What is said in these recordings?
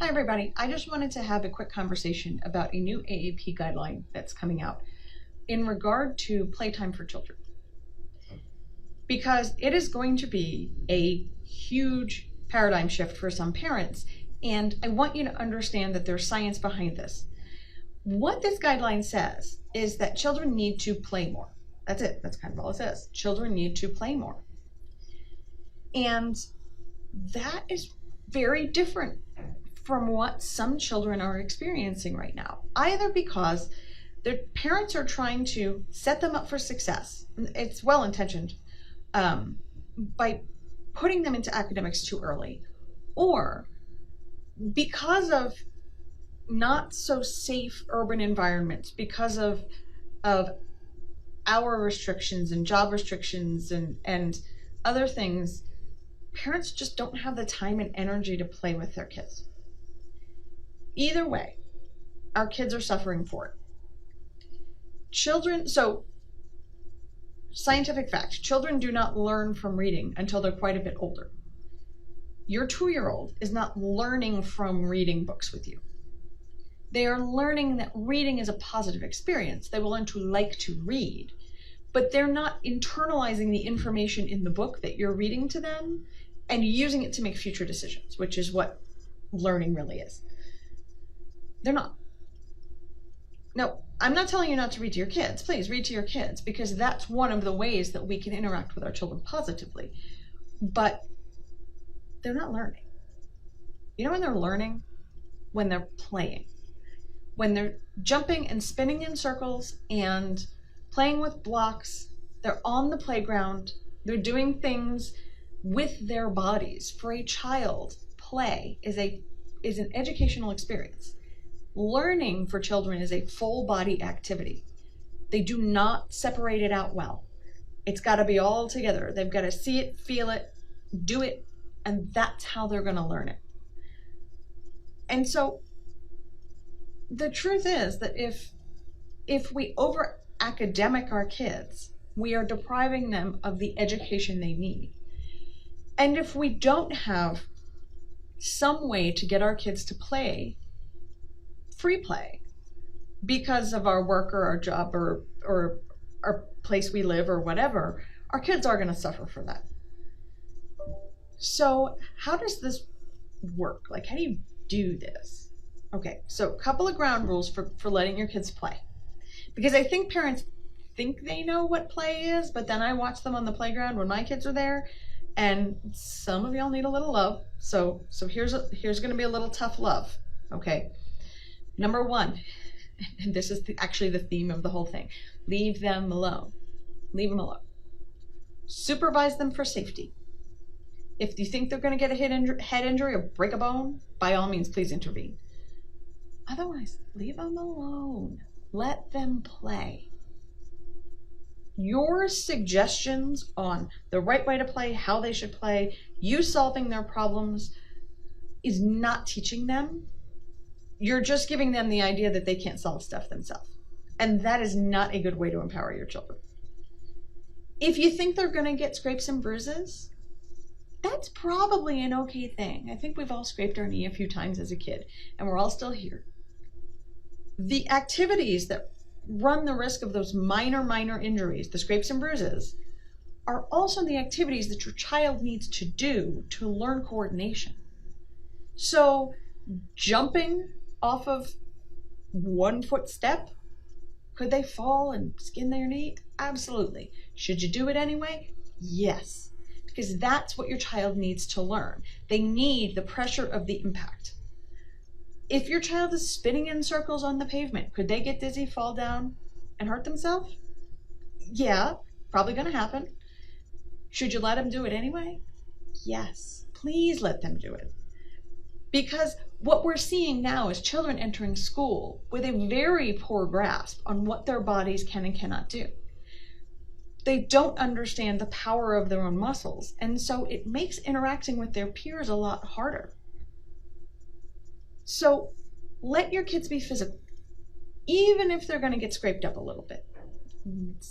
Hi everybody, I just wanted to have a quick conversation about a new AAP guideline that's coming out in regard to playtime for children. Because it is going to be a huge paradigm shift for some parents, and I want you to understand that there's science behind this. What this guideline says is that children need to play more. That's it, that's kind of all it says. Children need to play more. And that is very different from what some children are experiencing right now, either because their parents are trying to set them up for success. It's well-intentioned, by putting them into academics too early, or because of not so safe urban environments, because of hour restrictions and job restrictions and other things. Parents just don't have the time and energy to play with their kids. Either way, our kids are suffering for it. So scientific fact, children do not learn from reading until they're quite a bit older. Your 2-year-old is not learning from reading books with you. They are learning that reading is a positive experience. They will learn to like to read, but they're not internalizing the information in the book that you're reading to them and using it to make future decisions, which is what learning really is. They're not. Now, I'm not telling you not to read to your kids. Please read to your kids, because that's one of the ways that we can interact with our children positively. But they're not learning. You know when they're learning? When they're playing. When they're jumping and spinning in circles and playing with blocks. They're on the playground. They're doing things with their bodies. For a child, play is an educational experience. Learning for children is a full body activity. They do not separate it out well. It's got to be all together. They've got to see it, feel it, do it, and that's how they're going to learn it. And so the truth is that if we over academic our kids, we are depriving them of the education they need. And if we don't have some way to get our kids to play, free play, because of our work or our job or our place we live or whatever, our kids are going to suffer for that. So how does this work? Like, how do you do this? Okay, so a couple of ground rules for letting your kids play. Because I think parents think they know what play is, but then I watch them on the playground when my kids are there, and some of y'all need a little love. So here's going to be a little tough love, okay? Number one, and this is actually the theme of the whole thing, leave them alone. Leave them alone. Supervise them for safety. If you think they're going to get a head injury or break a bone, by all means, please intervene. Otherwise, leave them alone. Let them play. Your suggestions on the right way to play, how they should play, you solving their problems is not teaching them. You're just giving them the idea that they can't solve stuff themselves. And that is not a good way to empower your children. If you think they're going to get scrapes and bruises, that's probably an okay thing. I think we've all scraped our knee a few times as a kid, and we're all still here. The activities that run the risk of those minor injuries, the scrapes and bruises, are also the activities that your child needs to do to learn coordination. So jumping off of 1-foot step, could they fall and skin their knee? Absolutely. Should you do it anyway? Yes, because that's what your child needs to learn. They need the pressure of the impact. If your child is spinning in circles on the pavement, could they get dizzy, fall down, and hurt themselves? Yeah, probably going to happen. Should you let them do it anyway? Yes, please let them do it. Because what we're seeing now is children entering school with a very poor grasp on what their bodies can and cannot do. They don't understand the power of their own muscles, and so it makes interacting with their peers a lot harder. So let your kids be physical, even if they're going to get scraped up a little bit.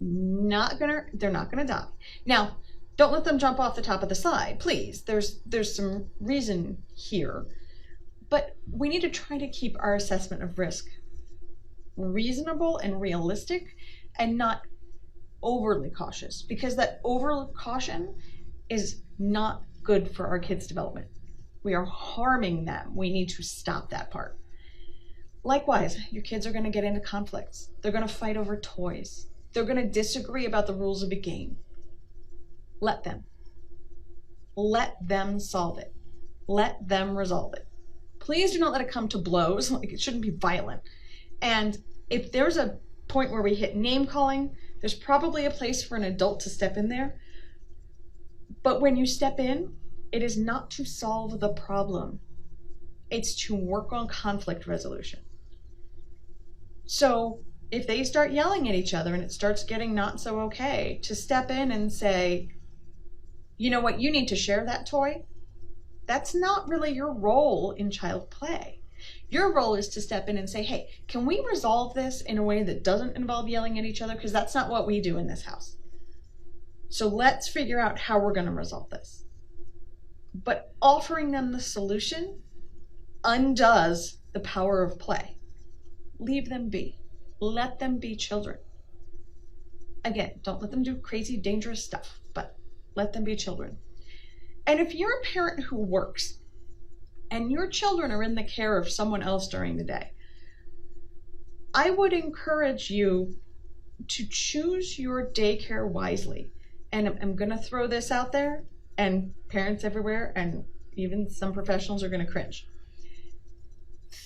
They're not going to die. Now, don't let them jump off the top of the slide, please. There's some reason here. But we need to try to keep our assessment of risk reasonable and realistic and not overly cautious, because that over caution is not good for our kids' development. We are harming them. We need to stop that part. Likewise, your kids are going to get into conflicts. They're going to fight over toys. They're going to disagree about the rules of a game. Let them. Let them solve it. Let them resolve it. Please do not let it come to blows. Like, it shouldn't be violent. And if there's a point where we hit name calling, there's probably a place for an adult to step in there. But when you step in, it is not to solve the problem. It's to work on conflict resolution. So if they start yelling at each other and it starts getting not so okay, to step in and say, you know what, you need to share that toy. That's not really your role in child play. Your role is to step in and say, hey, can we resolve this in a way that doesn't involve yelling at each other? Because that's not what we do in this house. So let's figure out how we're going to resolve this. But offering them the solution undoes the power of play. Leave them be. Let them be children. Again, don't let them do crazy, dangerous stuff, but let them be children. And if you're a parent who works and your children are in the care of someone else during the day, I would encourage you to choose your daycare wisely. And I'm going to throw this out there, and parents everywhere and even some professionals are going to cringe.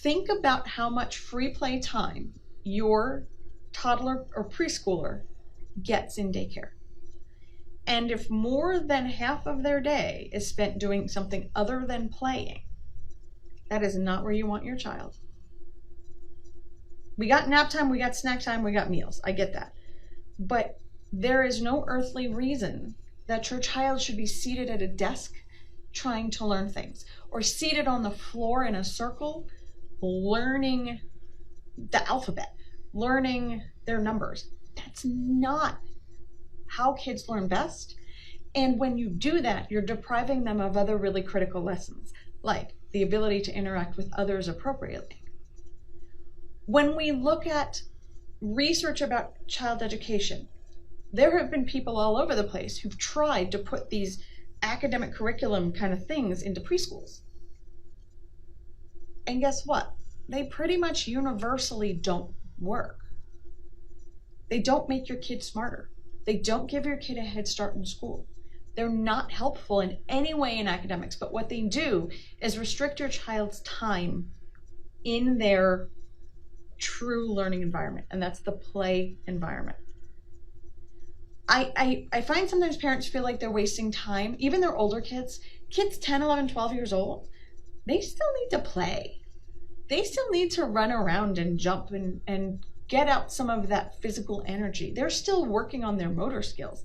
Think about how much free play time your toddler or preschooler gets in daycare. And if more than half of their day is spent doing something other than playing, that is not where you want your child. We got nap time, we got snack time, we got meals. I get that. But there is no earthly reason that your child should be seated at a desk trying to learn things, or seated on the floor in a circle learning the alphabet, learning their numbers. That's not how kids learn best. And when you do that, you're depriving them of other really critical lessons, like the ability to interact with others appropriately. When we look at research about child education, there have been people all over the place who've tried to put these academic curriculum kind of things into preschools. And guess what? They pretty much universally don't work. They don't make your kid smarter. They don't give your kid a head start in school. They're not helpful in any way in academics, but what they do is restrict your child's time in their true learning environment, and that's the play environment. I find sometimes parents feel like they're wasting time. Even their older kids 10, 11, 12 years old, they still need to play. They still need to run around and jump and get out some of that physical energy. They're still working on their motor skills.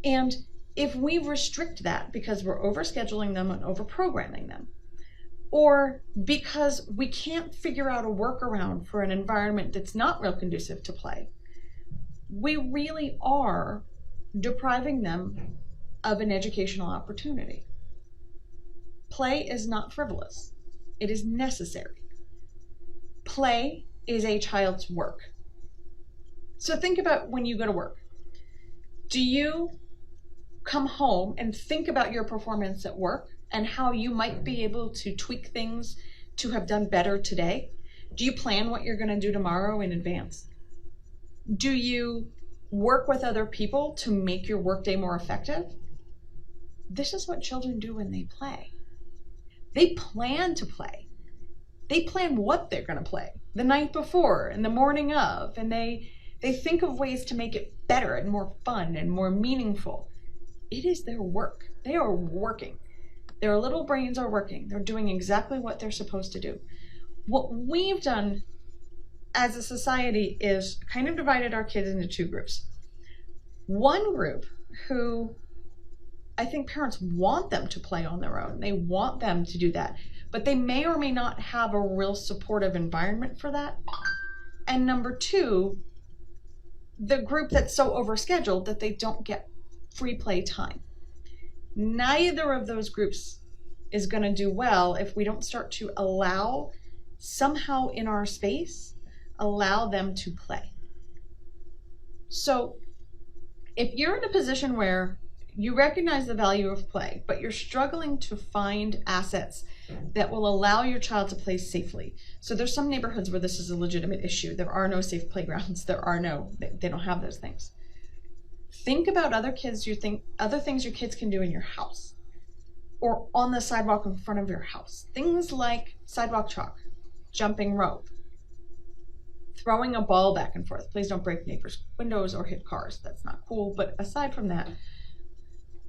And if we restrict that because we're overscheduling them and overprogramming them, or because we can't figure out a workaround for an environment that's not real conducive to play, we really are depriving them of an educational opportunity. Play is not frivolous. It is necessary. Play is a child's work. So think about when you go to work. Do you come home and think about your performance at work and how you might be able to tweak things to have done better today? Do you plan what you're going to do tomorrow in advance? Do you work with other people to make your workday more effective? This is what children do when they play. They plan to play. They plan what they're going to play the night before and the morning of, and they think of ways to make it better and more fun and more meaningful. It is their work. They are working. Their little brains are working. They're doing exactly what they're supposed to do. What we've done as a society is kind of divided our kids into two groups. One group who I think parents want them to play on their own. They want them to do that, but they may or may not have a real supportive environment for that. And number two, the group that's so overscheduled that they don't get free play time. Neither of those groups is going to do well if we don't start to allow, somehow in our space, allow them to play. So if you're in a position where you recognize the value of play, but you're struggling to find assets that will allow your child to play safely. So there's some neighborhoods where this is a legitimate issue. There are no safe playgrounds. They don't have those things. Think about other things your kids can do in your house or on the sidewalk in front of your house. Things like sidewalk chalk, jumping rope, throwing a ball back and forth. Please don't break neighbors' windows or hit cars. That's not cool. But aside from that,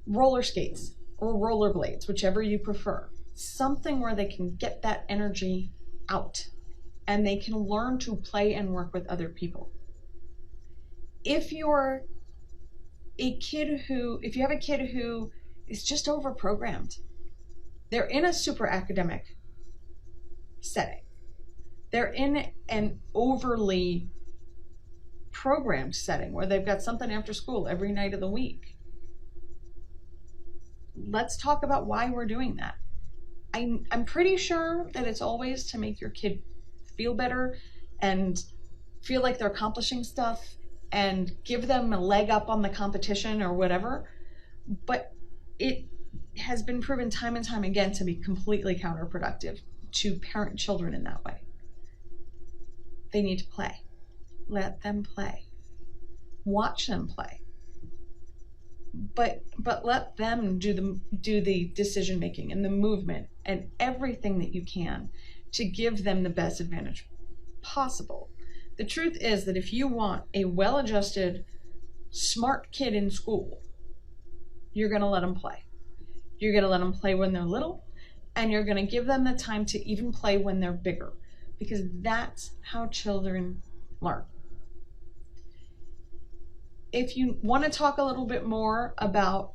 roller skates or roller blades, whichever you prefer. Something where they can get that energy out and they can learn to play and work with other people. If you have a kid who is just overprogrammed, they're in a super academic setting. They're in an overly programmed setting where they've got something after school every night of the week. Let's talk about why we're doing that. I'm pretty sure that it's always to make your kid feel better and feel like they're accomplishing stuff and give them a leg up on the competition or whatever. But it has been proven time and time again to be completely counterproductive to parent children in that way. They need to play. Let them play. Watch them play. But let them do the decision making and the movement and everything that you can to give them the best advantage possible. The truth is that if you want a well-adjusted, smart kid in school, you're going to let them play. You're going to let them play when they're little, and you're going to give them the time to even play when they're bigger, because that's how children learn. If you want to talk a little bit more about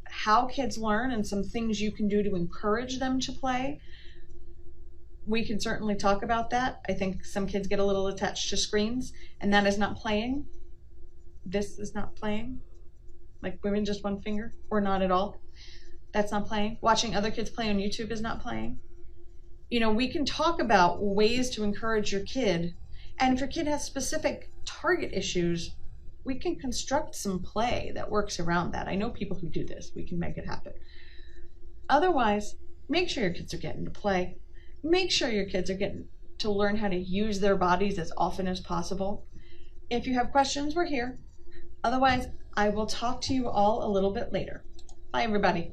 how kids learn and some things you can do to encourage them to play, we can certainly talk about that. I think some kids get a little attached to screens, and that is not playing. This is not playing. Like women just one finger, or not at all. That's not playing. Watching other kids play on YouTube is not playing. We can talk about ways to encourage your kid, and if your kid has specific target issues, we can construct some play that works around that. I know people who do this. We can make it happen. Otherwise, make sure your kids are getting to play. Make sure your kids are getting to learn how to use their bodies as often as possible. If you have questions, we're here. Otherwise, I will talk to you all a little bit later. Bye, everybody.